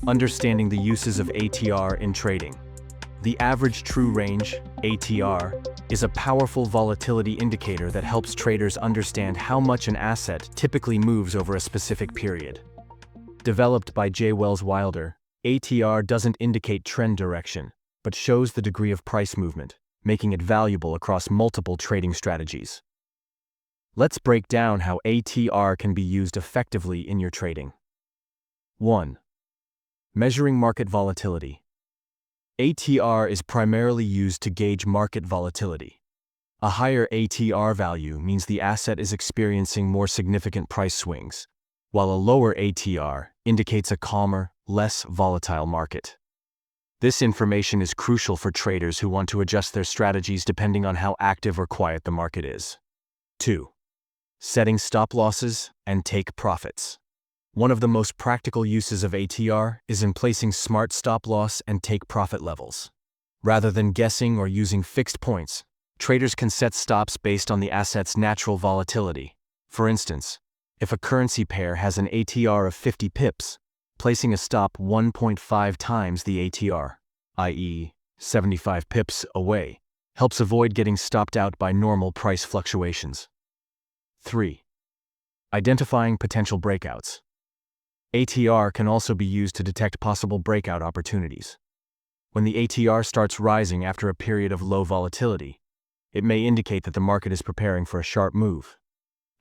Understanding the uses of ATR in trading. The average true range, ATR, is a powerful volatility indicator that helps traders understand how much an asset typically moves over a specific period. Developed by J. Wells Wilder, ATR doesn't indicate trend direction, but shows the degree of price movement, making it valuable across multiple trading strategies. Let's break down how ATR can be used effectively in your trading. 1. Measuring market volatility. ATR is primarily used to gauge market volatility. A higher ATR value means the asset is experiencing more significant price swings, while a lower ATR indicates a calmer, less volatile market. This information is crucial for traders who want to adjust their strategies depending on how active or quiet the market is. 2. Setting stop losses and take profits. One of the most practical uses of ATR is in placing smart stop loss and take profit levels. Rather than guessing or using fixed points, traders can set stops based on the asset's natural volatility. For instance, if a currency pair has an ATR of 50 pips, placing a stop 1.5 times the ATR, i.e., 75 pips away, helps avoid getting stopped out by normal price fluctuations. 3. Identifying potential breakouts. ATR can also be used to detect possible breakout opportunities. When the ATR starts rising after a period of low volatility, it may indicate that the market is preparing for a sharp move.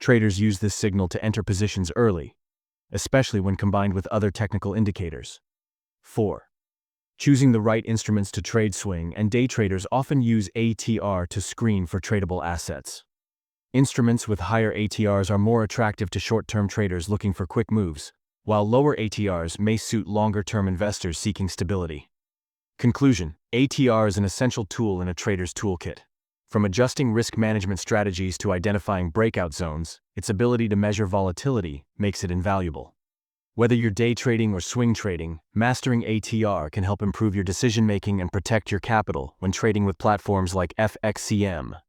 Traders use this signal to enter positions early, especially when combined with other technical indicators. 4. Choosing the right instruments to trade. Swing and day traders often use ATR to screen for tradable assets. Instruments with higher ATRs are more attractive to short-term traders looking for quick moves, while lower ATRs may suit longer-term investors seeking stability. Conclusion: ATR is an essential tool in a trader's toolkit. From adjusting risk management strategies to identifying breakout zones, its ability to measure volatility makes it invaluable. Whether you're day trading or swing trading, mastering ATR can help improve your decision-making and protect your capital when trading with platforms like FXCM.